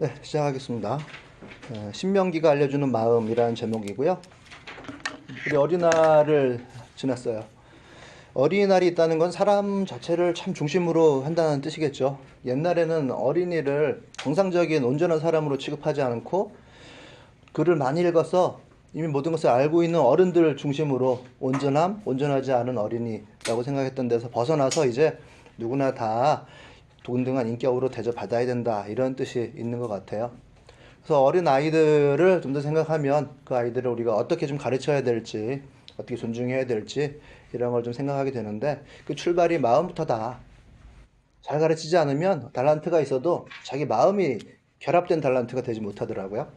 네, 시작하겠습니다. 신명기가 알려주는 마음이라는 제목이고요. 우리 어린이날을 지났어요. 어린이날이 있다는 건 사람 자체를 참 중심으로 한다는 뜻이겠죠. 옛날에는 어린이를 정상적인 온전한 사람으로 취급하지 않고 글을 많이 읽어서 이미 모든 것을 알고 있는 어른들 중심으로 온전함, 온전하지 않은 어린이라고 생각했던 데서 벗어나서 이제 누구나 다 동등한 인격으로 대접받아야 된다, 이런 뜻이 있는 것 같아요. 그래서 어린 아이들을 좀 더 생각하면 그 아이들을 우리가 어떻게 좀 가르쳐야 될지, 어떻게 존중해야 될지 이런 걸 좀 생각하게 되는데, 그 출발이 마음부터다. 잘 가르치지 않으면 달란트가 있어도 자기 마음이 결합된 달란트가 되지 못하더라고요.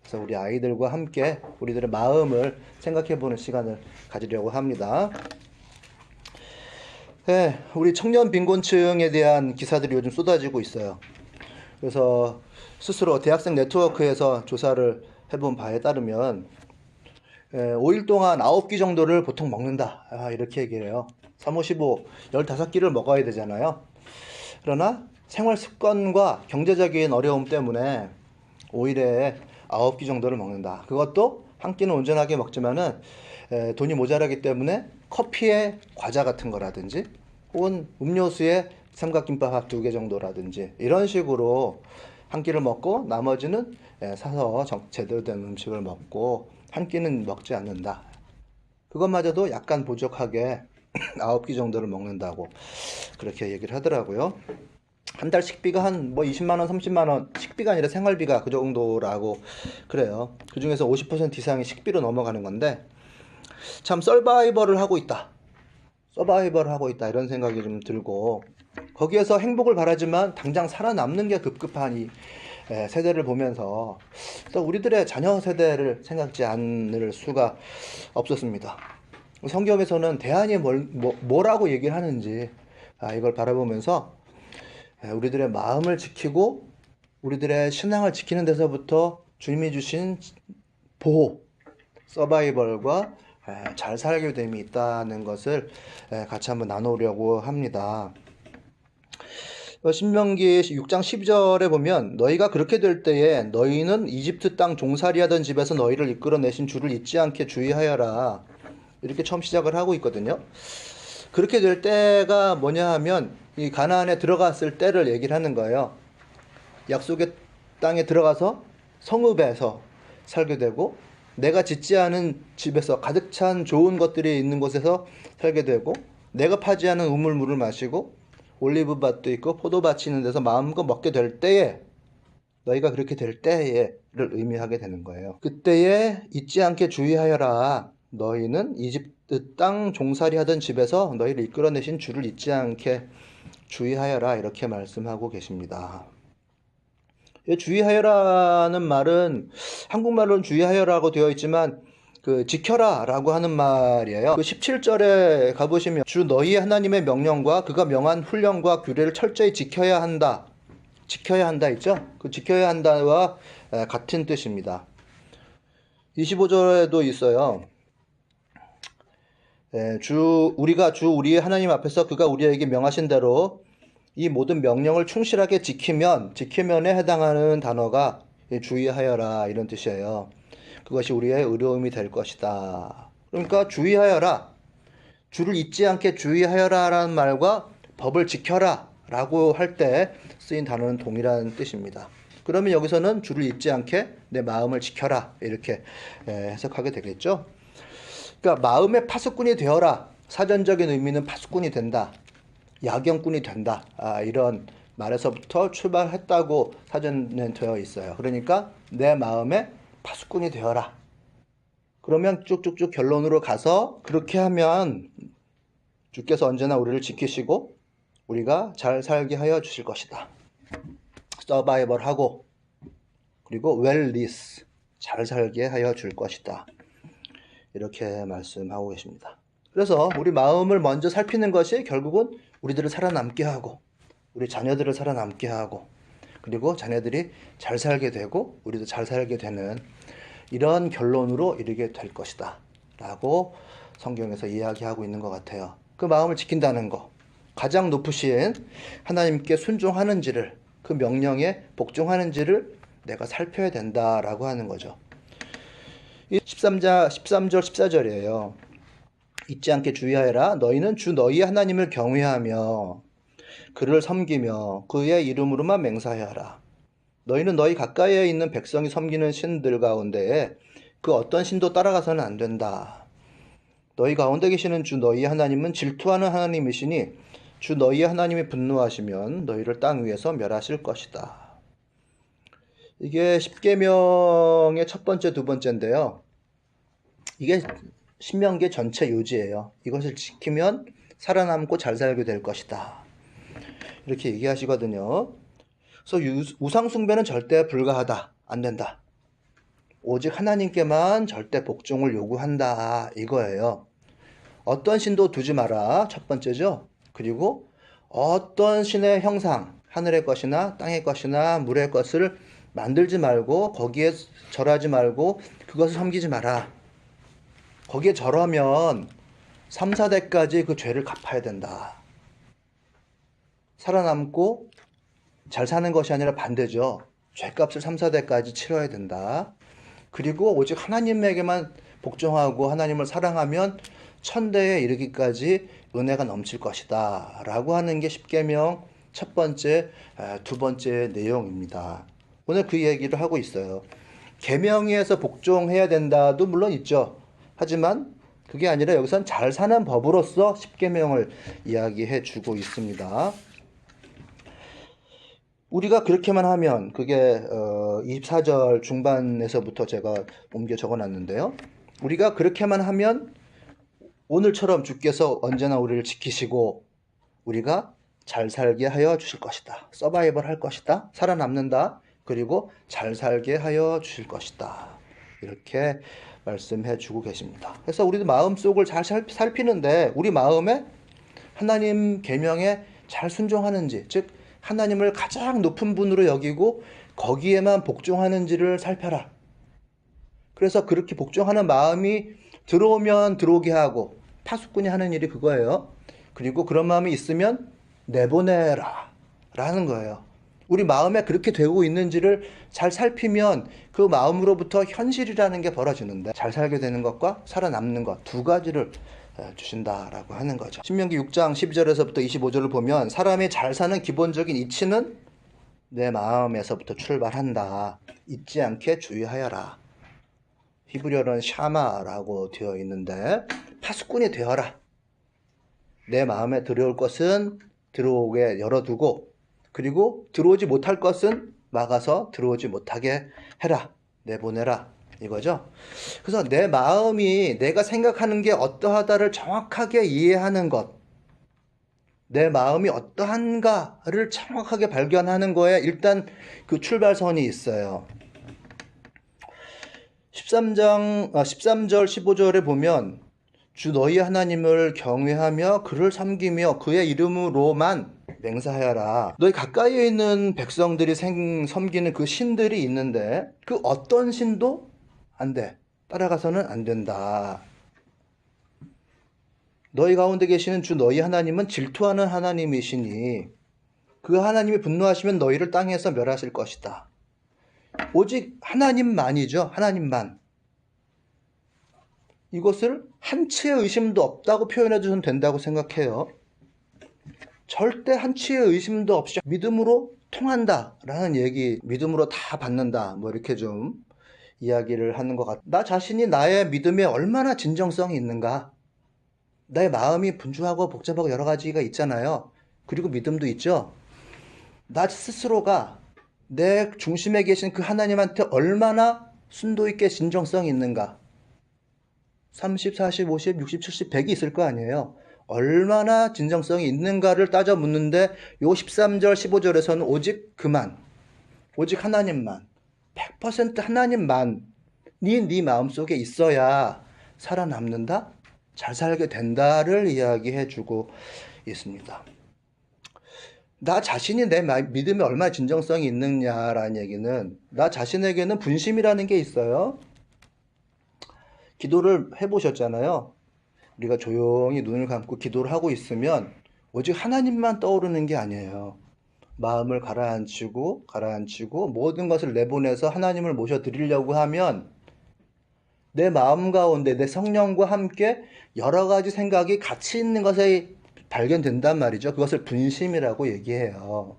그래서 우리 아이들과 함께 우리들의 마음을 생각해보는 시간을 가지려고 합니다. 네, 우리 청년 빈곤층에 대한 기사들이 요즘 쏟아지고 있어요. 그래서 스스로 대학생 네트워크에서 조사를 해본 바에 따르면 5일 동안 9끼 정도를 보통 먹는다, 이렇게 얘기를 해요. 3, 5, 15, 15끼를 먹어야 되잖아요. 그러나 생활 습관과 경제적인 어려움 때문에 5일에 9끼 정도를 먹는다. 그것도 한 끼는 온전하게 먹지만은 돈이 모자라기 때문에 커피에 과자 같은 거라든지 혹은 음료수에 삼각김밥 2개 정도라든지 이런 식으로 한 끼를 먹고 나머지는 사서 제대로 된 음식을 먹고 한 끼는 먹지 않는다. 그것마저도 약간 부족하게 9끼 정도를 먹는다고 그렇게 얘기를 하더라고요. 한 달 식비가 한 뭐 20만 원, 30만 원, 식비가 아니라 생활비가 그 정도라고 그래요. 그 중에서 50% 이상이 식비로 넘어가는 건데, 참 서바이벌을 하고 있다. 서바이벌을 하고 있다, 이런 생각이 좀 들고, 거기에서 행복을 바라지만 당장 살아남는 게 급급한 이 세대를 보면서 또 우리들의 자녀 세대를 생각지 않을 수가 없었습니다. 성경에서는 대안이 뭐라고 얘기를 하는지 이걸 바라보면서 우리들의 마음을 지키고 우리들의 신앙을 지키는 데서부터 주님이 주신 보호, 서바이벌과 잘 살게 됨이 있다는 것을 같이 한번 나누려고 합니다. 신명기 6장 12절에 보면 너희가 그렇게 될 때에 너희는 이집트 땅 종살이하던 집에서 너희를 이끌어내신 주를 잊지 않게 주의하여라, 이렇게 처음 시작을 하고 있거든요. 그렇게 될 때가 뭐냐 하면 이 가나안에 들어갔을 때를 얘기를 하는 거예요. 약속의 땅에 들어가서 성읍에서 살게 되고 내가 짓지 않은 집에서 가득 찬 좋은 것들이 있는 곳에서 살게 되고 내가 파지 않은 우물물을 마시고 올리브밭도 있고 포도밭이 있는 데서 마음껏 먹게 될 때에, 너희가 그렇게 될 때에를 의미하게 되는 거예요. 그때에 잊지 않게 주의하여라. 너희는 이집트 땅 종살이 하던 집에서 너희를 이끌어내신 주를 잊지 않게 주의하여라, 이렇게 말씀하고 계십니다. 주의하여라는 말은 한국말로는 주의하여라고 되어 있지만 그 지켜라 라고 하는 말이에요. 그 17절에 가보시면 주 너희 하나님의 명령과 그가 명한 훈령과 규례를 철저히 지켜야 한다, 지켜야 한다 있죠. 그 지켜야 한다와 같은 뜻입니다. 25절에도 있어요. 우리가 주 우리의 하나님 앞에서 그가 우리에게 명하신 대로 이 모든 명령을 충실하게 지키면에 해당하는 단어가 주의하여라, 이런 뜻이에요. 그것이 우리의 의로움이 될 것이다. 그러니까 주의하여라, 주를 잊지 않게 주의하여라 라는 말과 법을 지켜라 라고 할 때 쓰인 단어는 동일한 뜻입니다. 그러면 여기서는 주를 잊지 않게 내 마음을 지켜라, 이렇게 해석하게 되겠죠. 그러니까 마음의 파수꾼이 되어라, 사전적인 의미는 파수꾼이 된다, 야경꾼이 된다, 이런 말에서부터 출발했다고 사전에 되어 있어요. 그러니까 내 마음의 파수꾼이 되어라. 그러면 쭉쭉쭉 결론으로 가서 그렇게 하면 주께서 언제나 우리를 지키시고 우리가 잘 살게 하여 주실 것이다. 서바이벌하고 그리고 웰리스, 잘 살게 하여 줄 것이다, 이렇게 말씀하고 계십니다. 그래서 우리 마음을 먼저 살피는 것이 결국은 우리들을 살아남게 하고 우리 자녀들을 살아남게 하고 그리고 자녀들이 잘 살게 되고 우리도 잘 살게 되는 이런 결론으로 이르게 될 것이다 라고 성경에서 이야기하고 있는 것 같아요. 그 마음을 지킨다는 거, 가장 높으신 하나님께 순종하는지를, 그 명령에 복종하는지를 내가 살펴야 된다라고 하는 거죠. 13절 14절이에요. 잊지 않게 주의하여라. 너희는 주 너희 하나님을 경외하며 그를 섬기며 그의 이름으로만 맹세하여라. 너희는 너희 가까이에 있는 백성이 섬기는 신들 가운데에 그 어떤 신도 따라가서는 안 된다. 너희 가운데 계시는 주 너희 하나님은 질투하는 하나님이시니 주 너희 하나님이 분노하시면 너희를 땅 위에서 멸하실 것이다. 이게 십계명의 첫 번째, 두 번째인데요. 이게 신명기 전체 요지예요. 이것을 지키면 살아남고 잘 살게 될 것이다. 이렇게 얘기하시거든요. 그래서 우상숭배는 절대 불가하다. 안 된다. 오직 하나님께만 절대 복종을 요구한다. 이거예요. 어떤 신도 두지 마라. 첫 번째죠. 그리고 어떤 신의 형상, 하늘의 것이나 땅의 것이나 물의 것을 만들지 말고 거기에 절하지 말고 그것을 섬기지 마라. 거기에 절하면 3, 4대까지 그 죄를 갚아야 된다. 살아남고 잘 사는 것이 아니라 반대죠. 죄값을 3, 4대까지 치러야 된다. 그리고 오직 하나님에게만 복종하고 하나님을 사랑하면 천대에 이르기까지 은혜가 넘칠 것이다 라고 하는 게 십계명 첫 번째, 두 번째 내용입니다. 오늘 그 얘기를 하고 있어요. 계명에서 복종해야 된다도 물론 있죠. 하지만 그게 아니라 여기선 잘 사는 법으로서 십계명을 이야기해 주고 있습니다. 우리가 그렇게만 하면 그게 24절 중반에서부터 제가 옮겨 적어놨는데요. 우리가 그렇게만 하면 오늘처럼 주께서 언제나 우리를 지키시고 우리가 잘 살게 하여 주실 것이다. 서바이벌 할 것이다. 살아남는다. 그리고 잘 살게 하여 주실 것이다. 이렇게 말씀해 주고 계십니다. 그래서 우리도 마음속을 잘 살피는데 우리 마음에 하나님 계명에 잘 순종하는지, 즉 하나님을 가장 높은 분으로 여기고 거기에만 복종하는지를 살펴라. 그래서 그렇게 복종하는 마음이 들어오면 들어오게 하고 파수꾼이 하는 일이 그거예요. 그리고 그런 마음이 있으면 내보내라 라는 거예요. 우리 마음에 그렇게 되고 있는지를 잘 살피면 그 마음으로부터 현실이라는 게 벌어지는데 잘 살게 되는 것과 살아남는 것 두 가지를 주신다라고 하는 거죠. 신명기 6장 12절에서부터 25절을 보면 사람이 잘 사는 기본적인 이치는 내 마음에서부터 출발한다. 잊지 않게 주의하여라. 히브리어로는 샤마라고 되어 있는데 파수꾼이 되어라. 내 마음에 들어올 것은 들어오게 열어두고 그리고 들어오지 못할 것은 막아서 들어오지 못하게 해라. 내보내라. 이거죠. 그래서 내 마음이 내가 생각하는 게 어떠하다를 정확하게 이해하는 것, 내 마음이 어떠한가를 정확하게 발견하는 거에 일단 그 출발선이 있어요. 13절 15절에 보면 주 너희 하나님을 경외하며 그를 섬기며 그의 이름으로만 맹세하여라. 너희 가까이에 있는 백성들이 섬기는 그 신들이 있는데 그 어떤 신도 안 돼. 따라가서는 안 된다. 너희 가운데 계시는 주 너희 하나님은 질투하는 하나님이시니 그 하나님이 분노하시면 너희를 땅에서 멸하실 것이다. 오직 하나님만이죠. 하나님만. 이것을 한치의 의심도 없다고 표현해 주셔도 된다고 생각해요. 절대 한치의 의심도 없이 믿음으로 통한다라는 얘기, 믿음으로 다 받는다. 뭐 이렇게 좀 이야기를 하는 것 같아요. 나 자신이 나의 믿음에 얼마나 진정성이 있는가? 나의 마음이 분주하고 복잡하고 여러 가지가 있잖아요. 그리고 믿음도 있죠. 나 스스로가 내 중심에 계신 그 하나님한테 얼마나 순도 있게 진정성이 있는가? 30, 40, 50, 60, 70, 100이 있을 거 아니에요. 얼마나 진정성이 있는가를 따져 묻는데 요 13절, 15절에서는 오직 그만, 오직 하나님만, 100% 하나님만이 네 마음속에 있어야 살아남는다, 잘 살게 된다를 이야기해 주고 있습니다. 나 자신이 내 믿음에 얼마나 진정성이 있느냐라는 얘기는 나 자신에게는 분심이라는 게 있어요. 기도를 해보셨잖아요. 우리가 조용히 눈을 감고 기도를 하고 있으면 오직 하나님만 떠오르는 게 아니에요. 마음을 가라앉히고 모든 것을 내보내서 하나님을 모셔드리려고 하면 내 마음 가운데 내 성령과 함께 여러 가지 생각이 같이 있는 것이 발견된단 말이죠. 그것을 분심이라고 얘기해요.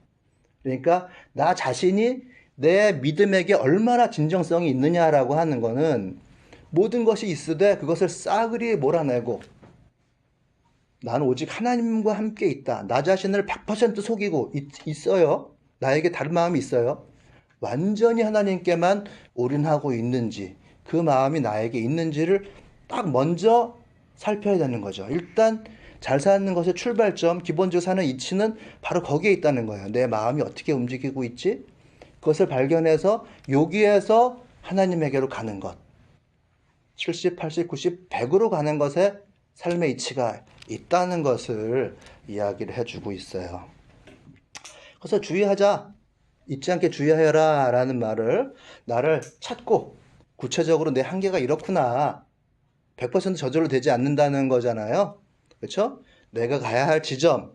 그러니까 나 자신이 내 믿음에게 얼마나 진정성이 있느냐라고 하는 거는 모든 것이 있으되 그것을 싸그리 몰아내고 나는 오직 하나님과 함께 있다. 나 자신을 100% 속이고 있어요. 나에게 다른 마음이 있어요. 완전히 하나님께만 올인하고 있는지 그 마음이 나에게 있는지를 딱 먼저 살펴야 되는 거죠. 일단 잘 사는 것의 출발점, 기본적으로 사는 이치는 바로 거기에 있다는 거예요. 내 마음이 어떻게 움직이고 있지? 그것을 발견해서 여기에서 하나님에게로 가는 것. 70, 80, 90, 100으로 가는 것에 삶의 이치가 있다는 것을 이야기를 해주고 있어요. 그래서 주의하자, 잊지 않게 주의하여라 라는 말을 나를 찾고 구체적으로 내 한계가 이렇구나 100% 저절로 되지 않는다는 거잖아요. 그렇죠? 내가 가야 할 지점,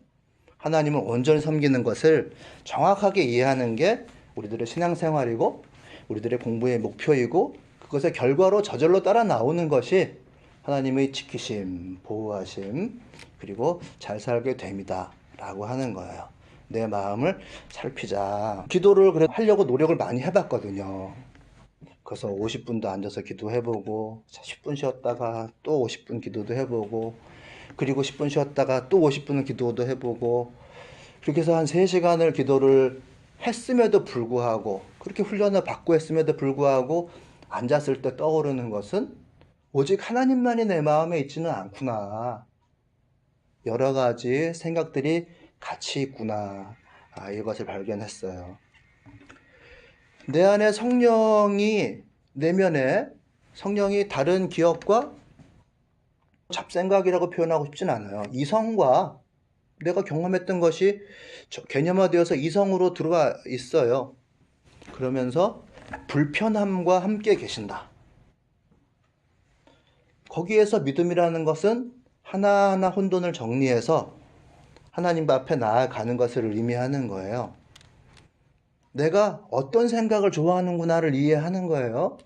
하나님을 온전히 섬기는 것을 정확하게 이해하는 게 우리들의 신앙생활이고 우리들의 공부의 목표이고 그것의 결과로 저절로 따라 나오는 것이 하나님의 지키심, 보호하심, 그리고 잘 살게 됩니다. 라고 하는 거예요. 내 마음을 살피자. 기도를 그래 하려고 노력을 많이 해봤거든요. 그래서 50분도 앉아서 기도해보고, 10분 쉬었다가 또 50분 기도도 해보고, 그리고 10분 쉬었다가 또 50분은 기도도 해보고, 그렇게 해서 한 3시간을 기도를 했음에도 불구하고, 그렇게 훈련을 받고 했음에도 불구하고, 앉았을 때 떠오르는 것은 오직 하나님만이 내 마음에 있지는 않구나. 여러 가지 생각들이 같이 있구나. 이것을 발견했어요. 내 안에 성령이 내면에 성령이 다른 기억과 잡생각이라고 표현하고 싶진 않아요. 이성과 내가 경험했던 것이 개념화되어서 이성으로 들어와 있어요. 그러면서 불편함과 함께 계신다. 거기에서 믿음이라는 것은 하나하나 혼돈을 정리해서 하나님 앞에 나아가는 것을 의미하는 거예요. 내가 어떤 생각을 좋아하는구나를 이해하는 거예요.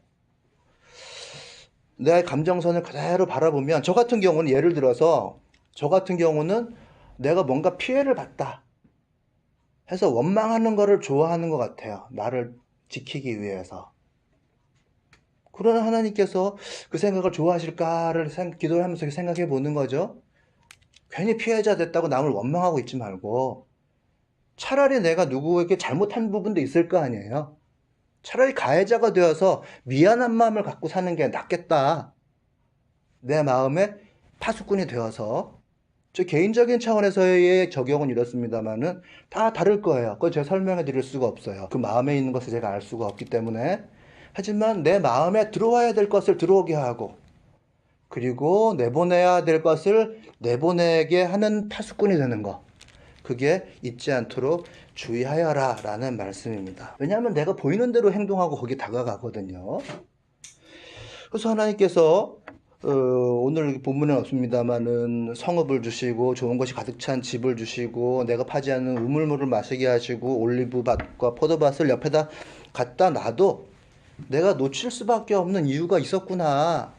내 감정선을 그대로 바라보면 저 같은 경우는 예를 들어서 저 같은 경우는 내가 뭔가 피해를 봤다 해서 원망하는 거를 좋아하는 것 같아요. 나를 지키기 위해서. 그러나 하나님께서 그 생각을 좋아하실까를 기도를 하면서 생각해 보는 거죠. 괜히 피해자 됐다고 남을 원망하고 있지 말고 차라리 내가 누구에게 잘못한 부분도 있을 거 아니에요. 차라리 가해자가 되어서 미안한 마음을 갖고 사는 게 낫겠다. 내 마음에 파수꾼이 되어서 저 개인적인 차원에서의 적용은 이렇습니다만은 다 다를 거예요. 그걸 제가 설명해 드릴 수가 없어요. 그 마음에 있는 것을 제가 알 수가 없기 때문에. 하지만 내 마음에 들어와야 될 것을 들어오게 하고 그리고 내보내야 될 것을 내보내게 하는 파수꾼이 되는 거. 그게 잊지 않도록 주의하여라 라는 말씀입니다. 왜냐하면 내가 보이는 대로 행동하고 거기 다가가거든요. 그래서 하나님께서 오늘 본문은 없습니다만은 성읍을 주시고 좋은 것이 가득 찬 집을 주시고 내가 파지 않는 우물물을 마시게 하시고 올리브밭과 포도밭을 옆에다 갖다 놔도 내가 놓칠 수밖에 없는 이유가 있었구나.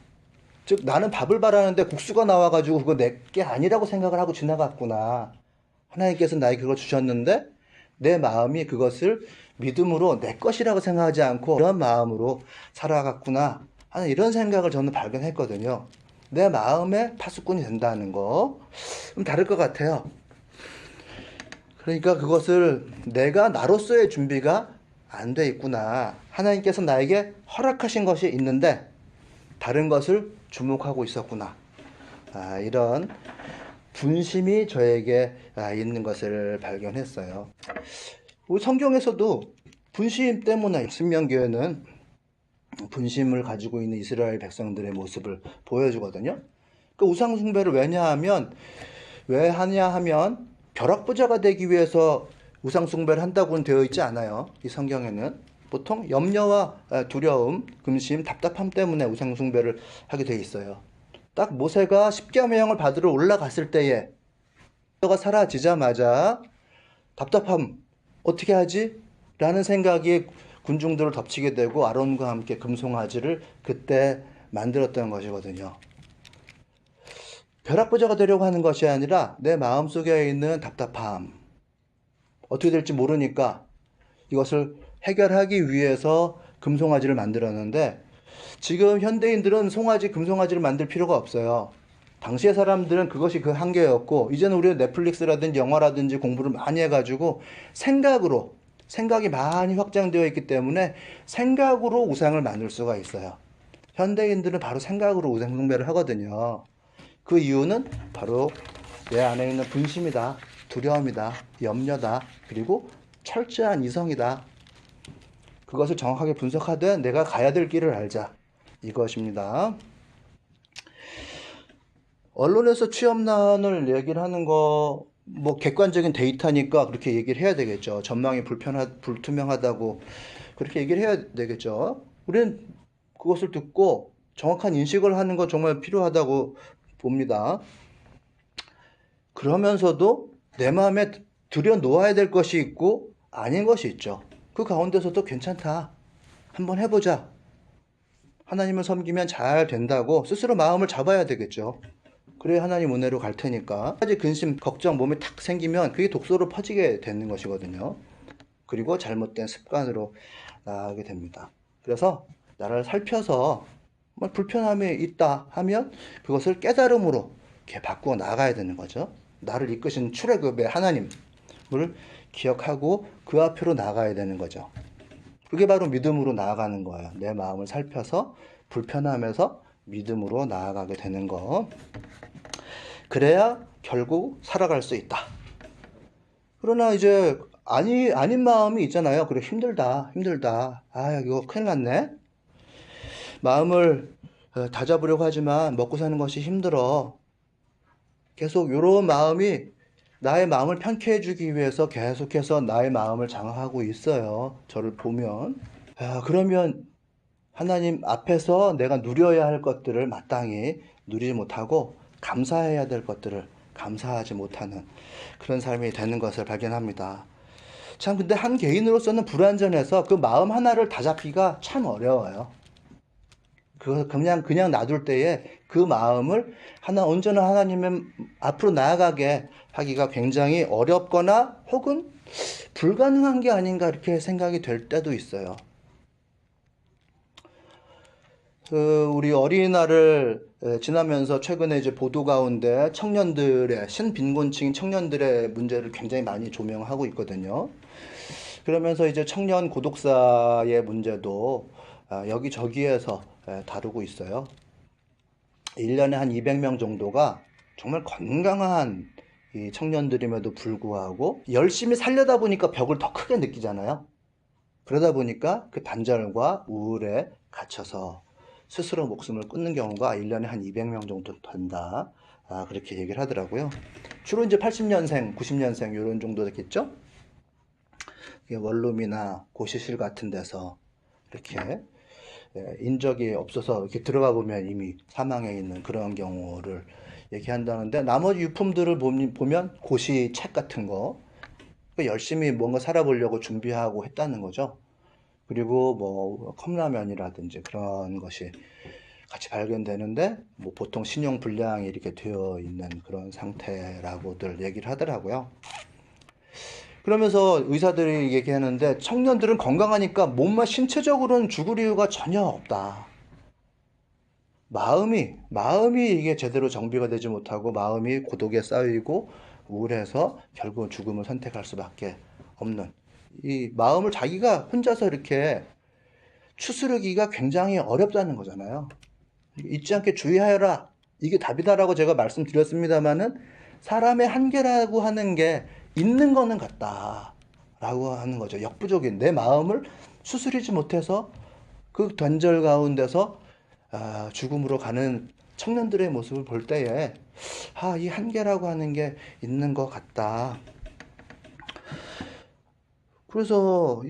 즉 나는 밥을 바라는데 국수가 나와가지고 그거 내게 아니라고 생각을 하고 지나갔구나. 하나님께서 나에게 그걸 주셨는데 내 마음이 그것을 믿음으로 내 것이라고 생각하지 않고 그런 마음으로 살아갔구나 하는 이런 생각을 저는 발견했거든요. 내 마음의 파수꾼이 된다는 거 좀 다를 것 같아요. 그러니까 그것을 내가 나로서의 준비가 안 돼 있구나. 하나님께서 나에게 허락하신 것이 있는데 다른 것을 주목하고 있었구나. 이런 분심이 저에게 있는 것을 발견했어요. 우리 성경에서도 분심 때문에 신명기에는 분심을 가지고 있는 이스라엘 백성들의 모습을 보여주거든요. 그 우상 숭배를 왜 하냐 하면 벼락부자가 되기 위해서 우상 숭배를 한다고는 되어 있지 않아요. 이 성경에는 보통 염려와 두려움, 근심, 답답함 때문에 우상 숭배를 하게 되어 있어요. 딱 모세가 십계명을 받으러 올라갔을 때에 가 사라지자마자 답답함, 어떻게 하지? 라는 생각이 군중들을 덮치게 되고 아론과 함께 금송아지를 그때 만들었던 것이거든요. 벼락부자가 되려고 하는 것이 아니라 내 마음속에 있는 답답함, 어떻게 될지 모르니까 이것을 해결하기 위해서 금송아지를 만들었는데, 지금 현대인들은 금송아지를 만들 필요가 없어요. 당시의 사람들은 그것이 그 한계였고, 이제는 우리는 넷플릭스라든지 영화라든지 공부를 많이 해가지고 생각이 많이 확장되어 있기 때문에 생각으로 우상을 만들 수가 있어요. 현대인들은 바로 생각으로 우상 숭배를 하거든요. 그 이유는 바로 내 안에 있는 분심이다, 두려움이다, 염려다, 그리고 철저한 이성이다. 그것을 정확하게 분석하되 내가 가야 될 길을 알자, 이것입니다. 언론에서 취업난을 얘기를 하는 거, 뭐 객관적인 데이터니까 그렇게 얘기를 해야 되겠죠. 전망이 불투명하다고 그렇게 얘기를 해야 되겠죠. 우리는 그것을 듣고 정확한 인식을 하는 거 정말 필요하다고 봅니다. 그러면서도 내 마음에 들여놓아야 될 것이 있고 아닌 것이 있죠. 그 가운데서도 괜찮다, 한번 해보자, 하나님을 섬기면 잘 된다고 스스로 마음을 잡아야 되겠죠. 그래야 하나님 은혜로 갈 테니까. 한 가지 근심, 걱정, 몸에 탁 생기면 그게 독소로 퍼지게 되는 것이거든요. 그리고 잘못된 습관으로 나가게 됩니다. 그래서 나를 살펴서 불편함이 있다 하면 그것을 깨달음으로 이렇게 바꾸어 나가야 되는 거죠. 나를 이끄신 출애굽의 하나님을 기억하고 그 앞으로 나가야 되는 거죠. 그게 바로 믿음으로 나아가는 거예요. 내 마음을 살펴서 불편함에서 믿음으로 나아가게 되는 거. 그래야 결국 살아갈 수 있다. 그러나 이제 아닌 마음이 있잖아요. 그래, 힘들다. 아, 이거 큰일 났네. 마음을 다잡으려고 하지만 먹고 사는 것이 힘들어. 계속 이런 마음이 나의 마음을 편케 해주기 위해서 계속해서 나의 마음을 장악하고 있어요. 저를 보면. 그러면 하나님 앞에서 내가 누려야 할 것들을 마땅히 누리지 못하고 감사해야 될 것들을 감사하지 못하는 그런 삶이 되는 것을 발견합니다. 참, 근데 한 개인으로서는 불완전해서 그 마음 하나를 다잡기가 참 어려워요. 그냥 놔둘 때에 그 마음을 온전한 하나님의 앞으로 나아가게 하기가 굉장히 어렵거나 혹은 불가능한 게 아닌가 이렇게 생각이 될 때도 있어요. 우리 어린이날을 지나면서 최근에 이제 보도 가운데 신빈곤층 청년들의 문제를 굉장히 많이 조명하고 있거든요. 그러면서 이제 청년 고독사의 문제도 여기저기에서 다루고 있어요. 1년에 한 200명 정도가 정말 건강한 이 청년들임에도 불구하고 열심히 살려다 보니까 벽을 더 크게 느끼잖아요. 그러다 보니까 그 단절과 우울에 갇혀서 스스로 목숨을 끊는 경우가 1년에 한 200명 정도 된다. 그렇게 얘기를 하더라고요. 주로 이제 80년생, 90년생 이런 정도 됐겠죠? 원룸이나 고시실 같은 데서 이렇게 인적이 없어서 이렇게 들어가 보면 이미 사망해 있는 그런 경우를 얘기한다는데, 나머지 유품들을 보면 고시 책 같은 거 열심히 뭔가 살아보려고 준비하고 했다는 거죠. 그리고 뭐 컵라면이라든지 그런 것이 같이 발견되는데 보통 신용 불량이 이렇게 되어 있는 그런 상태라고들 얘기를 하더라고요. 그러면서 의사들이 얘기하는데 청년들은 건강하니까 몸만 신체적으로는 죽을 이유가 전혀 없다. 마음이 이게 제대로 정비가 되지 못하고 마음이 고독에 쌓이고 우울해서 결국은 죽음을 선택할 수밖에 없는, 이 마음을 자기가 혼자서 이렇게 추스르기가 굉장히 어렵다는 거잖아요. 잊지 않게 주의하여라, 이게 답이다라고 제가 말씀드렸습니다마는 사람의 한계라고 하는 게 있는 거는 같다라고 하는 거죠. 역부족인 내 마음을 추스리지 못해서 그 단절 가운데서 죽음으로 가는 청년들의 모습을 볼 때에 이 한계라고 하는 게 있는 것 같다. 그래서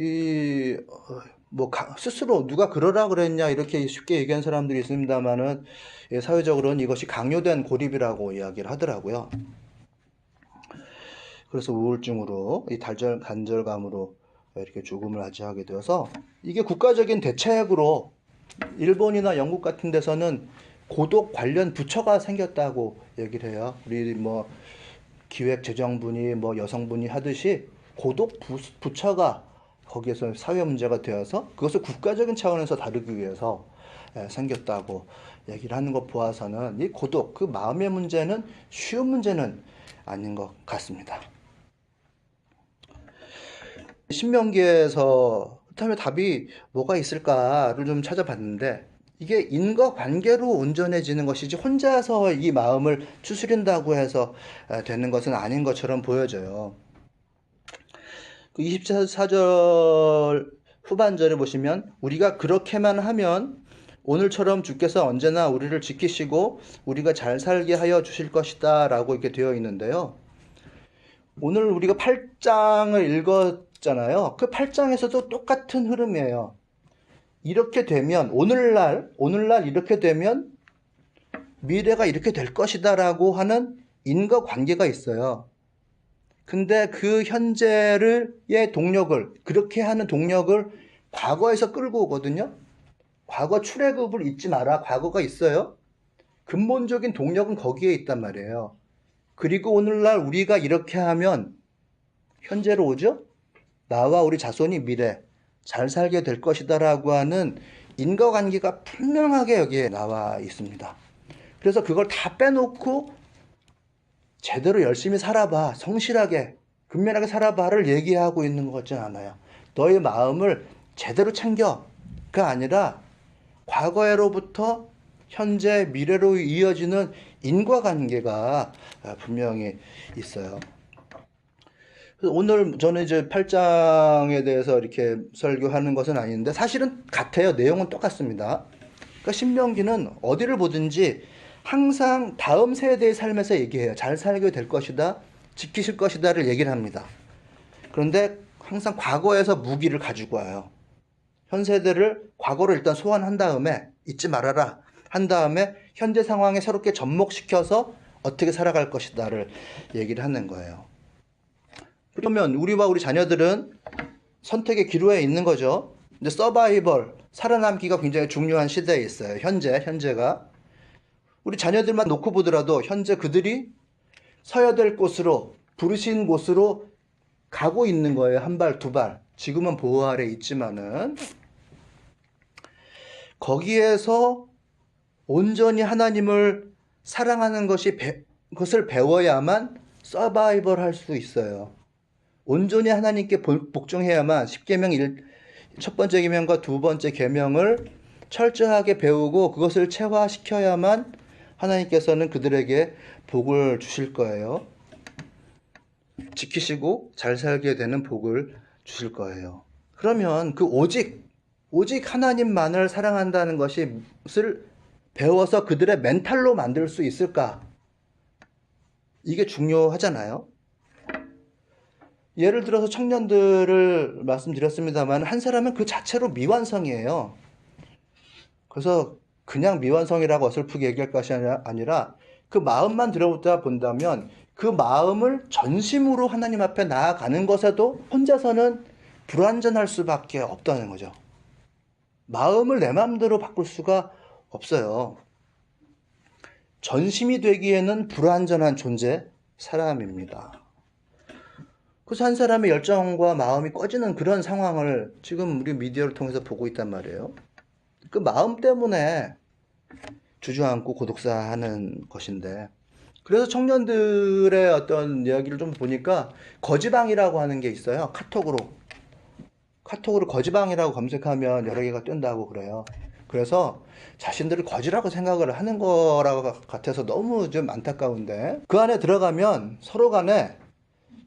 스스로 누가 그러라 그랬냐 이렇게 쉽게 얘기한 사람들이 있습니다만은 사회적으로는 이것이 강요된 고립이라고 이야기를 하더라고요. 그래서 우울증으로 이 단절감으로 이렇게 죽음을 맞이하게 되어서 이게 국가적인 대책으로 일본이나 영국 같은 데서는 고독 관련 부처가 생겼다고 얘기를 해요. 우리 뭐 기획재정부니 뭐 여성분이 하듯이 고독 부처가 거기에서 사회 문제가 되어서 그것을 국가적인 차원에서 다루기 위해서 생겼다고 얘기를 하는 것 보아서는 이 고독, 그 마음의 문제는 쉬운 문제는 아닌 것 같습니다. 신명기에서 그렇다면 답이 뭐가 있을까를 좀 찾아봤는데 이게 인과관계로 온전해지는 것이지 혼자서 이 마음을 추스린다고 해서 되는 것은 아닌 것처럼 보여져요. 그 24절 후반절에 보시면 우리가 그렇게만 하면 오늘처럼 주께서 언제나 우리를 지키시고 우리가 잘 살게 하여 주실 것이다 라고 이렇게 되어 있는데요. 오늘 우리가 8장을 읽었잖아요. 그 8장에서도 똑같은 흐름이에요. 이렇게 되면 오늘날 이렇게 되면 미래가 이렇게 될 것이다 라고 하는 인과관계가 있어요. 근데 그 현재의 동력을, 그렇게 하는 동력을 과거에서 끌고 오거든요. 과거 출애굽을 잊지 마라. 과거가 있어요. 근본적인 동력은 거기에 있단 말이에요. 그리고 오늘날 우리가 이렇게 하면 현재로 오죠. 나와 우리 자손이 미래 잘 살게 될 것이다 라고 하는 인과관계가 분명하게 여기에 나와 있습니다. 그래서 그걸 다 빼놓고 제대로 열심히 살아봐, 성실하게, 근면하게 살아봐를 얘기하고 있는 것 같진 않아요. 너의 마음을 제대로 챙겨가 아니라 과거로부터 현재, 미래로 이어지는 인과관계가 분명히 있어요. 오늘 저는 이제 8장에 대해서 이렇게 설교하는 것은 아닌데 사실은 같아요. 내용은 똑같습니다. 그러니까 신명기는 어디를 보든지 항상 다음 세대의 삶에서 얘기해요. 잘 살게 될 것이다, 지키실 것이다를 얘기를 합니다. 그런데 항상 과거에서 무기를 가지고 와요. 현 세대를 과거로 일단 소환한 다음에 잊지 말아라 한 다음에 현재 상황에 새롭게 접목시켜서 어떻게 살아갈 것이다를 얘기를 하는 거예요. 그러면 우리와 우리 자녀들은 선택의 기로에 있는 거죠. 근데 서바이벌, 살아남기가 굉장히 중요한 시대에 있어요. 현재가. 우리 자녀들만 놓고 보더라도 현재 그들이 서야 될 곳으로, 부르신 곳으로 가고 있는 거예요. 한 발, 두 발. 지금은 보호 아래 있지만은 거기에서 온전히 하나님을 사랑하는 것을 배워야만 서바이벌 할 수 있어요. 온전히 하나님께 복종해야만 10계명 첫 번째 계명과 두 번째 계명을 철저하게 배우고 그것을 체화시켜야만 하나님께서는 그들에게 복을 주실 거예요. 지키시고 잘 살게 되는 복을 주실 거예요. 그러면 그 오직 하나님만을 사랑한다는 것을 배워서 그들의 멘탈로 만들 수 있을까? 이게 중요하잖아요. 예를 들어서 청년들을 말씀드렸습니다만 한 사람은 그 자체로 미완성이에요. 그래서 그냥 미완성이라고 어설프게 얘기할 것이 아니라 그 마음만 들어보다 본다면 그 마음을 전심으로 하나님 앞에 나아가는 것에도 혼자서는 불완전할 수밖에 없다는 거죠. 마음을 내 마음대로 바꿀 수가 없어요. 전심이 되기에는 불완전한 존재, 사람입니다. 그래서 한 사람의 열정과 마음이 꺼지는 그런 상황을 지금 우리 미디어를 통해서 보고 있단 말이에요. 그 마음 때문에 주저앉고 고독사하는 것인데, 그래서 청년들의 어떤 이야기를 좀 보니까 거지방이라고 하는 게 있어요. 카톡으로 거지방이라고 검색하면 여러 개가 뜬다고 그래요. 그래서 자신들을 거지라고 생각을 하는 거라고 같아서 너무 좀 안타까운데, 그 안에 들어가면 서로 간에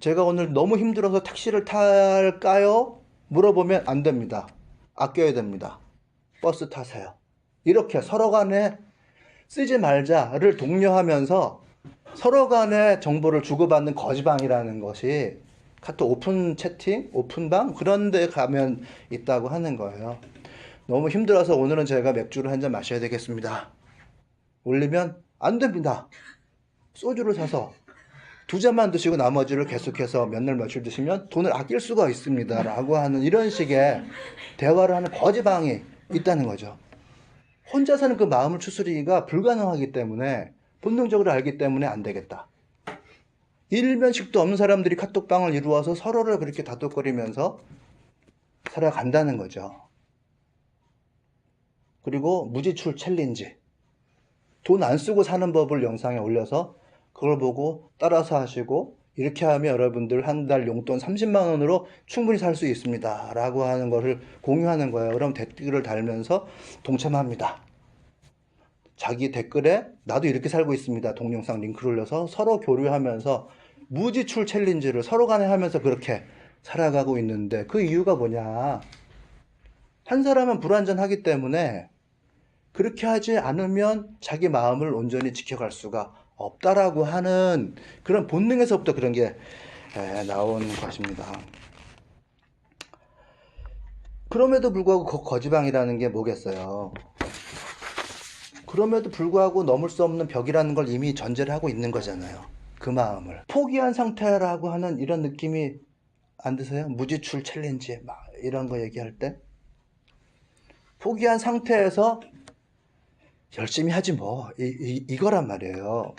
제가 오늘 너무 힘들어서 택시를 탈까요? 물어보면 안 됩니다. 아껴야 됩니다. 버스 타세요. 이렇게 서로 간에 쓰지 말자를 독려하면서 서로 간에 정보를 주고받는 거지방이라는 것이 카톡 오픈 채팅, 오픈방 그런 데 가면 있다고 하는 거예요. 너무 힘들어서 오늘은 제가 맥주를 한 잔 마셔야 되겠습니다. 올리면 안 됩니다. 소주를 사서 두 잔만 드시고 나머지를 계속해서 몇 날 며칠 드시면 돈을 아낄 수가 있습니다 라고 하는 이런 식의 대화를 하는 거지방이 있다는 거죠. 혼자서는 그 마음을 추스리기가 불가능하기 때문에, 본능적으로 알기 때문에 안 되겠다. 일면식도 없는 사람들이 카톡방을 이루어서 서로를 그렇게 다독거리면서 살아간다는 거죠. 그리고 무지출 챌린지, 돈 안 쓰고 사는 법을 영상에 올려서 그걸 보고 따라서 하시고, 이렇게 하면 여러분들 한 달 용돈 30만 원으로 충분히 살 수 있습니다 라고 하는 것을 공유하는 거예요. 그럼 댓글을 달면서 동참합니다. 자기 댓글에 나도 이렇게 살고 있습니다 동영상 링크를 올려서 서로 교류하면서 무지출 챌린지를 서로 간에 하면서 그렇게 살아가고 있는데, 그 이유가 뭐냐, 한 사람은 불완전하기 때문에 그렇게 하지 않으면 자기 마음을 온전히 지켜갈 수가 없다라고 하는 그런 본능에서부터 그런 게 나온 것입니다. 그럼에도 불구하고 거지방이라는 게 뭐겠어요. 그럼에도 불구하고 넘을 수 없는 벽이라는 걸 이미 전제를 하고 있는 거잖아요. 그 마음을 포기한 상태라고 하는 이런 느낌이 안 드세요? 무지출 챌린지 막 이런 거 얘기할 때 포기한 상태에서 열심히 하지 뭐 이거란 말이에요.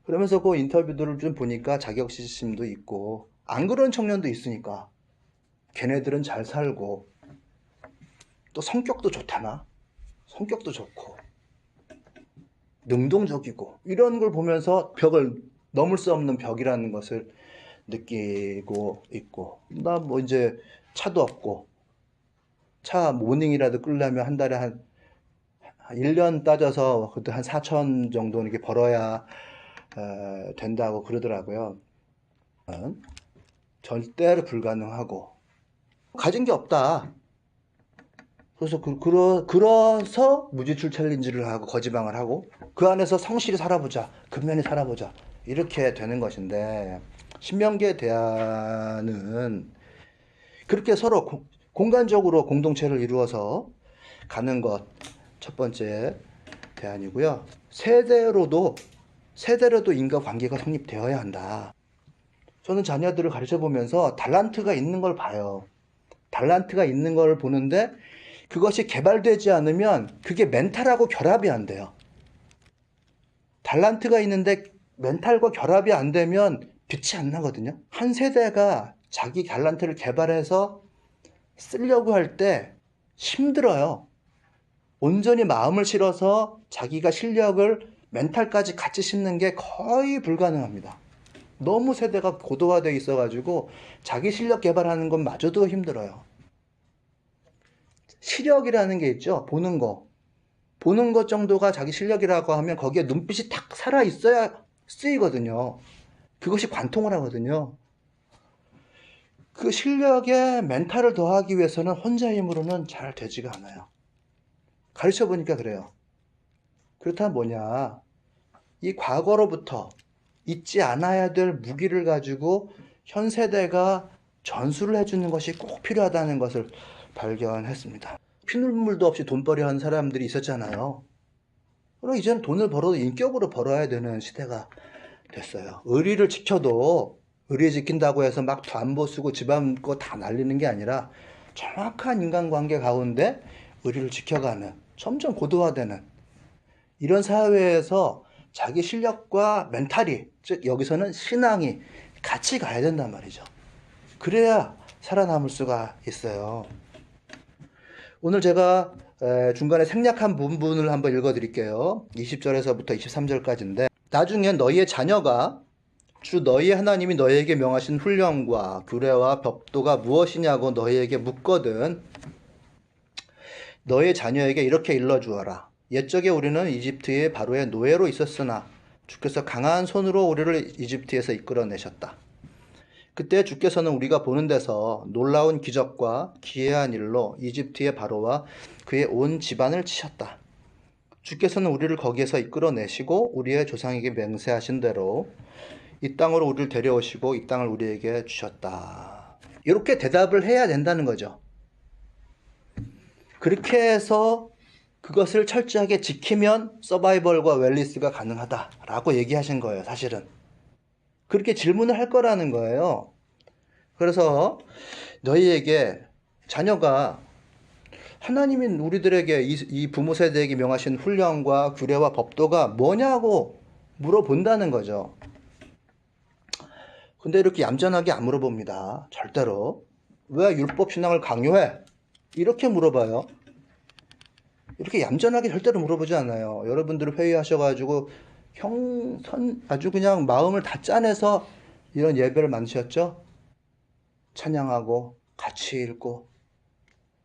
그러면서 그 인터뷰들을 좀 보니까 자격지심도 있고 안 그런 청년도 있으니까 걔네들은 잘 살고 또 성격도 좋다나, 성격도 좋고 능동적이고 이런 걸 보면서 벽을 넘을 수 없는 벽이라는 것을 느끼고 있고, 나 뭐 이제 차도 없고 차 모닝이라도 끌려면 한 달에 한 1년 따져서 그때 한 4천 정도 이렇게 벌어야 된다고 그러더라고요. 절대로 불가능하고 가진 게 없다. 그래서 그래서 무지출 챌린지를 하고 거지방을 하고 그 안에서 성실히 살아보자, 근면히 살아보자 이렇게 되는 것인데, 신명기의 대화는 그렇게 서로 공간적으로 공동체를 이루어서 가는 것, 첫 번째 대안이고요. 세대로도 인과관계가 성립되어야 한다. 저는 자녀들을 가르쳐 보면서 달란트가 있는 걸 봐요. 달란트가 있는 걸 보는데 그것이 개발되지 않으면 그게 멘탈하고 결합이 안 돼요. 달란트가 있는데 멘탈과 결합이 안 되면 빛이 안 나거든요. 한 세대가 자기 달란트를 개발해서 쓰려고 할 때 힘들어요. 온전히 마음을 실어서 자기가 실력을 멘탈까지 같이 심는 게 거의 불가능합니다. 너무 세대가 고도화되어 있어가지고 자기 실력 개발하는 것마저도 힘들어요. 시력이라는 게 있죠. 보는 것 정도가 자기 실력이라고 하면 거기에 눈빛이 탁 살아 있어야 쓰이거든요. 그것이 관통을 하거든요. 그 실력에 멘탈을 더하기 위해서는 혼자의 힘으로는 잘 되지가 않아요. 가르쳐 보니까 그래요. 그렇다면 뭐냐, 이 과거로부터 잊지 않아야 될 무기를 가지고 현 세대가 전수를 해주는 것이 꼭 필요하다는 것을 발견했습니다. 피눈물도 없이 돈벌이 하는 사람들이 있었잖아요. 그럼 이제는 돈을 벌어도 인격으로 벌어야 되는 시대가 됐어요. 의리를 지켜도 의리 지킨다고 해서 막 담보 쓰고 집안 거 다 날리는 게 아니라 정확한 인간관계 가운데 의리를 지켜가는, 점점 고도화되는 이런 사회에서 자기 실력과 멘탈이, 즉 여기서는 신앙이 같이 가야 된단 말이죠. 그래야 살아남을 수가 있어요. 오늘 제가 중간에 생략한 부분을 한번 읽어드릴게요. 20절에서부터 23절까지인데, 나중에 너희의 자녀가 주 너희의 하나님이 너희에게 명하신 훈련과 규례와 법도가 무엇이냐고 너희에게 묻거든 너희 자녀에게 이렇게 일러주어라. 옛적에 우리는 이집트의 바로의 노예로 있었으나 주께서 강한 손으로 우리를 이집트에서 이끌어내셨다. 그때 주께서는 우리가 보는 데서 놀라운 기적과 기이한 일로 이집트의 바로와 그의 온 집안을 치셨다. 주께서는 우리를 거기에서 이끌어내시고 우리의 조상에게 맹세하신 대로 이 땅으로 우리를 데려오시고 이 땅을 우리에게 주셨다. 이렇게 대답을 해야 된다는 거죠. 그렇게 해서 그것을 철저하게 지키면 서바이벌과 웰리스가 가능하다라고 얘기하신 거예요, 사실은. 그렇게 질문을 할 거라는 거예요. 그래서 너희에게 자녀가 하나님이 우리들에게 이 부모 세대에게 명하신 훈령과 규례와 법도가 뭐냐고 물어본다는 거죠. 근데 이렇게 얌전하게 안 물어봅니다. 절대로. 왜 율법 신앙을 강요해? 이렇게 물어봐요. 이렇게 얌전하게 절대로 물어보지 않아요. 여러분들 회의하셔가지고 아주 그냥 마음을 다 짜내서 이런 예배를 만드셨죠? 찬양하고 같이 읽고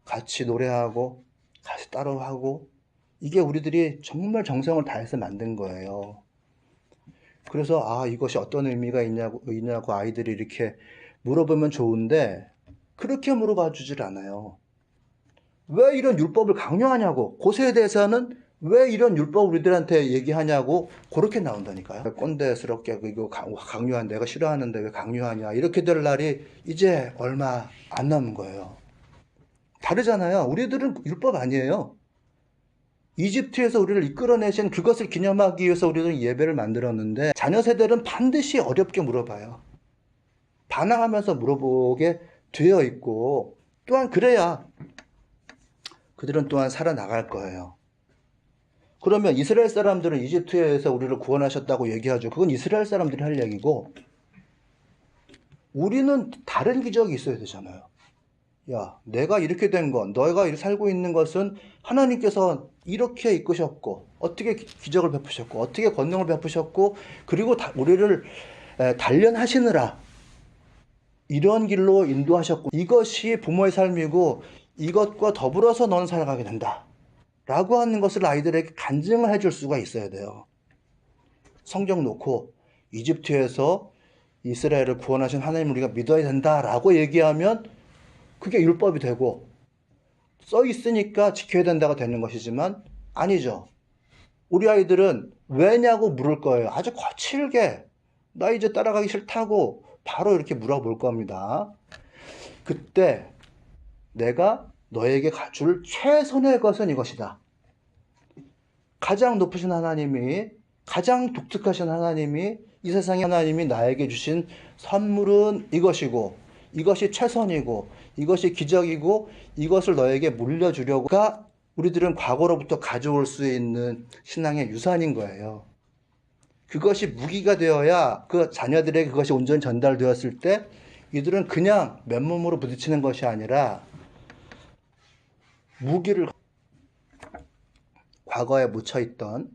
같이 노래하고 같이 따라하고, 이게 우리들이 정말 정성을 다해서 만든 거예요. 그래서 이것이 어떤 의미가 있냐고 아이들이 이렇게 물어보면 좋은데 그렇게 물어봐 주질 않아요. 왜 이런 율법을 강요하냐고, 고세에 대해서는 왜 이런 율법을 우리들한테 얘기하냐고 그렇게 나온다니까요. 꼰대스럽게 이거 강요한, 내가 싫어하는데 왜 강요하냐, 이렇게 될 날이 이제 얼마 안 남은 거예요. 다르잖아요. 우리들은 율법 아니에요. 이집트에서 우리를 이끌어내신 그것을 기념하기 위해서 우리들은 예배를 만들었는데, 자녀 세대는 반드시 어렵게 물어봐요. 반항하면서 물어보게 되어 있고, 또한 그래야 그들은 또한 살아나갈 거예요. 그러면 이스라엘 사람들은 이집트에서 우리를 구원하셨다고 얘기하죠. 그건 이스라엘 사람들이 할 얘기고, 우리는 다른 기적이 있어야 되잖아요. 야, 내가 이렇게 된 건, 너희가 이렇게 살고 있는 것은 하나님께서 이렇게 이끄셨고, 어떻게 기적을 베푸셨고, 어떻게 권능을 베푸셨고, 그리고 우리를 단련하시느라 이런 길로 인도하셨고, 이것이 부모의 삶이고 이것과 더불어서 너는 살아가게 된다 라고 하는 것을 아이들에게 간증을 해줄 수가 있어야 돼요. 성경 놓고 이집트에서 이스라엘을 구원하신 하나님을 우리가 믿어야 된다라고 얘기하면 그게 율법이 되고, 써 있으니까 지켜야 된다가 되는 것이지만 아니죠. 우리 아이들은 왜냐고 물을 거예요. 아주 거칠게, 나 이제 따라가기 싫다고 바로 이렇게 물어볼 겁니다. 그때 내가 너에게 줄 최선의 것은 이것이다. 가장 높으신 하나님이, 가장 독특하신 하나님이, 이 세상의 하나님이 나에게 주신 선물은 이것이고, 이것이 최선이고, 이것이 기적이고, 이것을 너에게 물려주려고가 우리들은 과거로부터 가져올 수 있는 신앙의 유산인 거예요. 그것이 무기가 되어야 그 자녀들에게 그것이 온전히 전달되었을 때 이들은 그냥 맨몸으로 부딪히는 것이 아니라 무기를, 과거에 묻혀있던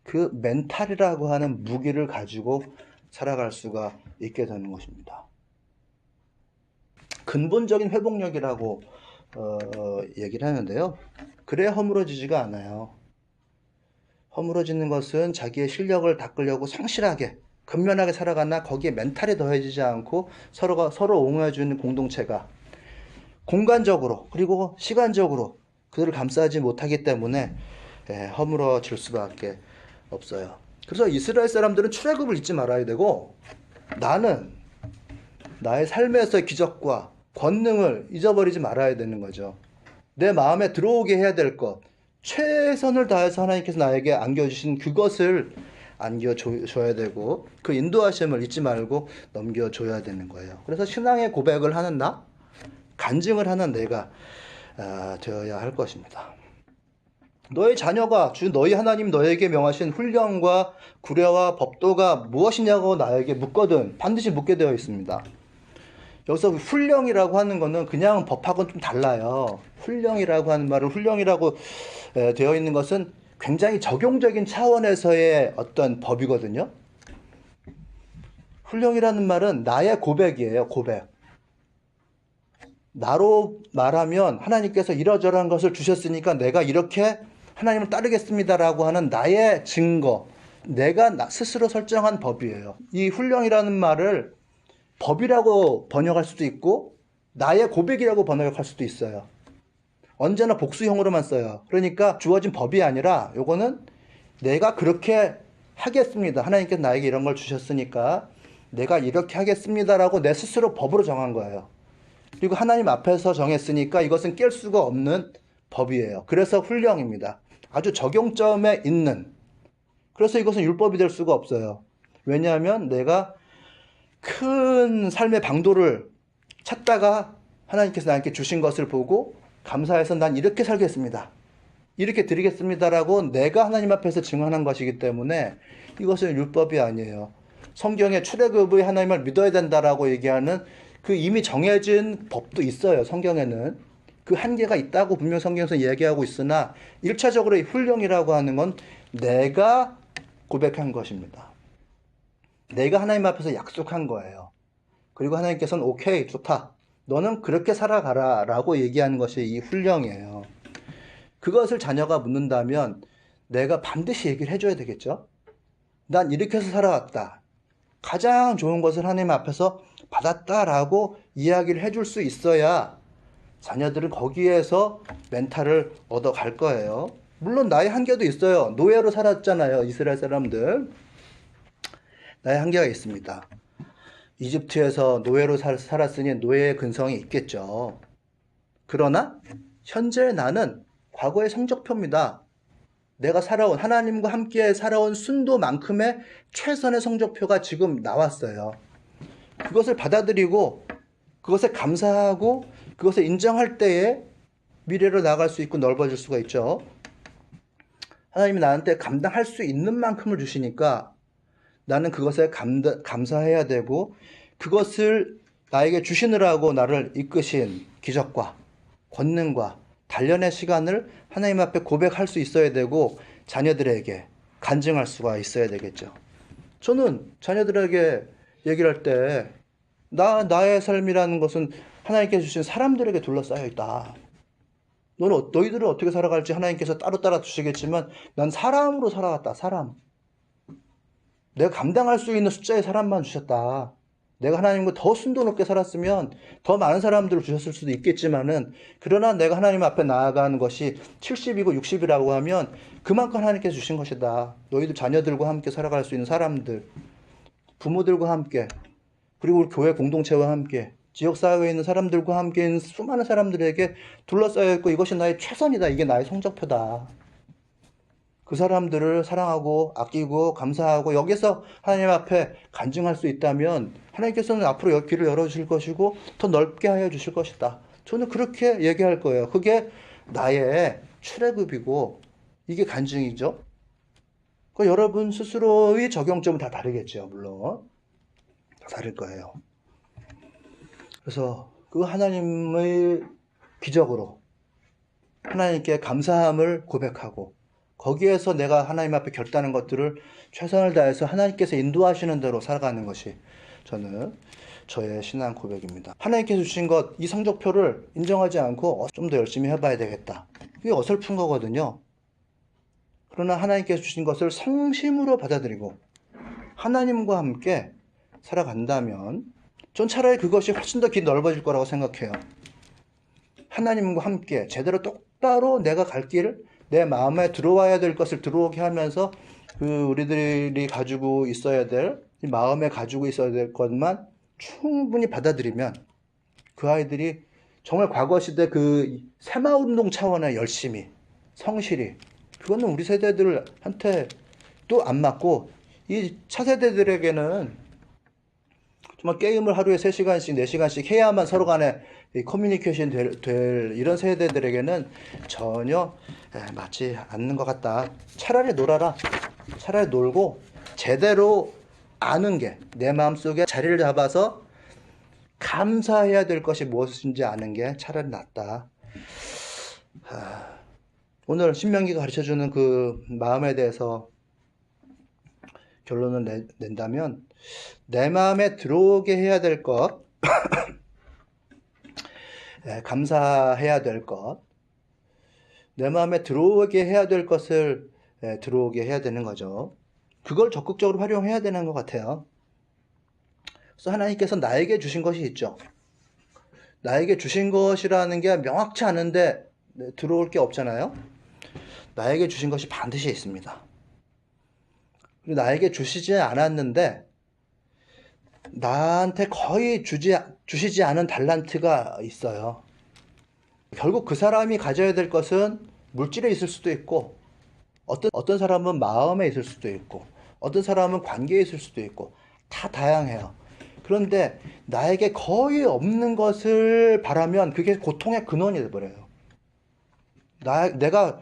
그 멘탈이라고 하는 무기를 가지고 살아갈 수가 있게 되는 것입니다. 근본적인 회복력이라고 얘기를 하는데요. 그래야 허물어지지가 않아요. 허물어지는 것은 자기의 실력을 닦으려고 성실하게 근면하게 살아가나 거기에 멘탈이 더해지지 않고 서로 옹호해주는 공동체가 공간적으로 그리고 시간적으로 그들을 감싸지 못하기 때문에 허물어질 수밖에 없어요. 그래서 이스라엘 사람들은 출애굽을 잊지 말아야 되고, 나는 나의 삶에서의 기적과 권능을 잊어버리지 말아야 되는 거죠. 내 마음에 들어오게 해야 될 것, 최선을 다해서 하나님께서 나에게 안겨주신 그것을 안겨줘야 되고, 그 인도하심을 잊지 말고 넘겨줘야 되는 거예요. 그래서 신앙의 고백을 하는 나, 간증을 하는 내가 되어야 할 것입니다. 너의 자녀가 너희 하나님 너에게 명하신 훈령과 규례와 법도가 무엇이냐고 나에게 묻거든 반드시 묻게 되어 있습니다. 여기서 훈령이라고 하는 것은 그냥 법하고는 좀 달라요. 훈령이라고 하는 말은, 훈령이라고 되어 있는 것은 굉장히 적용적인 차원에서의 어떤 법이거든요. 훈령이라는 말은 나의 고백이에요. 고백. 나로 말하면 하나님께서 이러저러한 것을 주셨으니까 내가 이렇게 하나님을 따르겠습니다라고 하는 나의 증거, 내가 스스로 설정한 법이에요. 이 훈령이라는 말을 법이라고 번역할 수도 있고 나의 고백이라고 번역할 수도 있어요. 언제나 복수형으로만 써요. 그러니까 주어진 법이 아니라 요거는 내가 그렇게 하겠습니다. 하나님께서 나에게 이런 걸 주셨으니까 내가 이렇게 하겠습니다라고 내 스스로 법으로 정한 거예요. 그리고 하나님 앞에서 정했으니까 이것은 깰 수가 없는 법이에요. 그래서 훈령입니다. 아주 적용점에 있는. 그래서 이것은 율법이 될 수가 없어요. 왜냐하면 내가 큰 삶의 방도를 찾다가 하나님께서 나에게 주신 것을 보고 감사해서 난 이렇게 살겠습니다, 이렇게 드리겠습니다라고 내가 하나님 앞에서 증언한 것이기 때문에 이것은 율법이 아니에요. 성경에 출애굽의 하나님을 믿어야 된다라고 얘기하는 그 이미 정해진 법도 있어요. 성경에는 그 한계가 있다고 분명 성경에서 얘기하고 있으나 1차적으로 이 훈령이라고 하는 건 내가 고백한 것입니다. 내가 하나님 앞에서 약속한 거예요. 그리고 하나님께서는 오케이, 좋다, 너는 그렇게 살아가라 라고 얘기하는 것이 이 훈령이에요. 그것을 자녀가 묻는다면 내가 반드시 얘기를 해줘야 되겠죠. 난 이렇게 해서 살아왔다, 가장 좋은 것을 하나님 앞에서 받았다라고 이야기를 해줄 수 있어야 자녀들은 거기에서 멘탈을 얻어갈 거예요. 물론 나의 한계도 있어요. 노예로 살았잖아요, 이스라엘 사람들. 나의 한계가 있습니다. 이집트에서 노예로 살았으니 노예의 근성이 있겠죠. 그러나 현재 나는 과거의 성적표입니다. 내가 살아온, 하나님과 함께 살아온 순도만큼의 최선의 성적표가 지금 나왔어요. 그것을 받아들이고 그것에 감사하고 그것을 인정할 때에 미래로 나아갈 수 있고 넓어질 수가 있죠. 하나님이 나한테 감당할 수 있는 만큼을 주시니까 나는 그것에 감사해야 되고, 그것을 나에게 주시느라고 나를 이끄신 기적과 권능과 단련의 시간을 하나님 앞에 고백할 수 있어야 되고, 자녀들에게 간증할 수가 있어야 되겠죠. 저는 자녀들에게 얘기를 할 때 나의 삶이라는 것은 하나님께서 주신 사람들에게 둘러싸여 있다. 너희들은 어떻게 살아갈지 하나님께서 따로 주시겠지만 난 사람으로 살아왔다. 사람. 내가 감당할 수 있는 숫자의 사람만 주셨다. 내가 하나님과 더 순도 높게 살았으면 더 많은 사람들을 주셨을 수도 있겠지만은, 그러나 내가 하나님 앞에 나아가는 것이 70이고 60이라고 하면 그만큼 하나님께서 주신 것이다. 너희들 자녀들과 함께 살아갈 수 있는 사람들, 부모들과 함께, 그리고 우리 교회 공동체와 함께, 지역사회에 있는 사람들과 함께 있는 수많은 사람들에게 둘러싸여 있고, 이것이 나의 최선이다. 이게 나의 성적표다. 그 사람들을 사랑하고 아끼고 감사하고 여기서 하나님 앞에 간증할 수 있다면 하나님께서는 앞으로 길을 열어주실 것이고 더 넓게 하여 주실 것이다. 저는 그렇게 얘기할 거예요. 그게 나의 출애굽이고 이게 간증이죠. 여러분 스스로의 적용점은 다 다르겠죠. 물론 다 다를 거예요. 그래서 그 하나님의 기적으로 하나님께 감사함을 고백하고, 거기에서 내가 하나님 앞에 결단한 것들을 최선을 다해서 하나님께서 인도하시는 대로 살아가는 것이 저는 저의 신앙 고백입니다. 하나님께서 주신 것, 이 성적표를 인정하지 않고 좀 더 열심히 해봐야 되겠다, 이게 어설픈 거거든요. 그러나 하나님께서 주신 것을 성심으로 받아들이고 하나님과 함께 살아간다면 전 차라리 그것이 훨씬 더 길이 넓어질 거라고 생각해요. 하나님과 함께 제대로 똑바로 내가 갈 길을, 내 마음에 들어와야 될 것을 들어오게 하면서 우리들이 가지고 있어야 될, 이 마음에 가지고 있어야 될 것만 충분히 받아들이면 그 아이들이 정말 과거 시대 그 새마을운동 차원의 열심히, 성실히, 그거는 우리 세대들한테 또 안 맞고, 이 차세대들에게는 정말 게임을 하루에 3시간씩 4시간씩 해야만 서로 간에 커뮤니케이션 될 이런 세대들에게는 전혀 맞지 않는 것 같다. 차라리 놀아라. 차라리 놀고 제대로 아는 게, 내 마음속에 자리를 잡아서 감사해야 될 것이 무엇인지 아는 게 차라리 낫다. 오늘 신명기가 가르쳐주는 그 마음에 대해서 결론을 낸다면, 내 마음에 들어오게 해야 될 것, 감사해야 될 것, 내 마음에 들어오게 해야 될 것을 들어오게 해야 되는 거죠. 그걸 적극적으로 활용해야 되는 것 같아요. 그래서 하나님께서 나에게 주신 것이 있죠. 나에게 주신 것이라는 게 명확치 않은데 들어올 게 없잖아요. 나에게 주신 것이 반드시 있습니다. 그리고 나에게 주시지 않았는데 나한테 거의 주시지 않은 달란트가 있어요. 결국 그 사람이 가져야 될 것은 물질에 있을 수도 있고, 어떤 사람은 마음에 있을 수도 있고, 어떤 사람은 관계에 있을 수도 있고, 다 다양해요. 그런데 나에게 거의 없는 것을 바라면 그게 고통의 근원이 되어버려요. 내가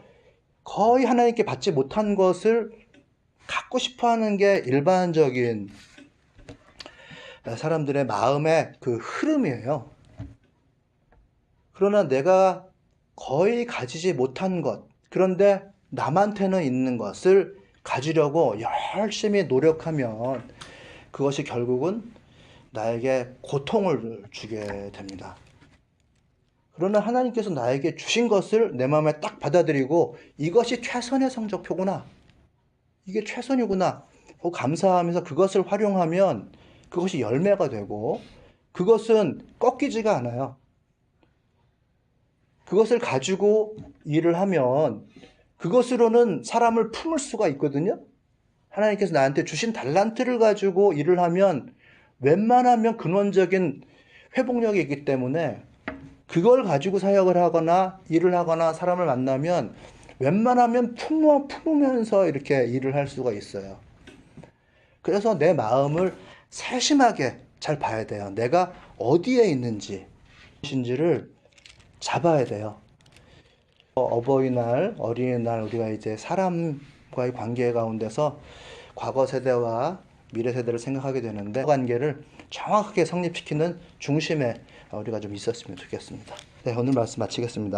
거의 하나님께 받지 못한 것을 갖고 싶어 하는 게 일반적인 사람들의 마음의 그 흐름이에요. 그러나 내가 거의 가지지 못한 것, 그런데 남한테는 있는 것을 가지려고 열심히 노력하면 그것이 결국은 나에게 고통을 주게 됩니다. 그러나 하나님께서 나에게 주신 것을 내 마음에 딱 받아들이고 이것이 최선의 성적표구나, 이게 최선이구나 하고 감사하면서 그것을 활용하면 그것이 열매가 되고 그것은 꺾이지가 않아요. 그것을 가지고 일을 하면 그것으로는 사람을 품을 수가 있거든요. 하나님께서 나한테 주신 달란트를 가지고 일을 하면 웬만하면 근원적인 회복력이 있기 때문에 그걸 가지고 사역을 하거나 일을 하거나 사람을 만나면 웬만하면 품으면서 이렇게 일을 할 수가 있어요. 그래서 내 마음을 세심하게 잘 봐야 돼요. 내가 어디에 있는지, 무엇인지를 잡아야 돼요. 어버이날, 어린이날 우리가 이제 사람과의 관계 가운데서 과거 세대와 미래 세대를 생각하게 되는데 그 관계를 정확하게 성립시키는 중심에 우리가 좀 있었으면 좋겠습니다. 네, 오늘 말씀 마치겠습니다.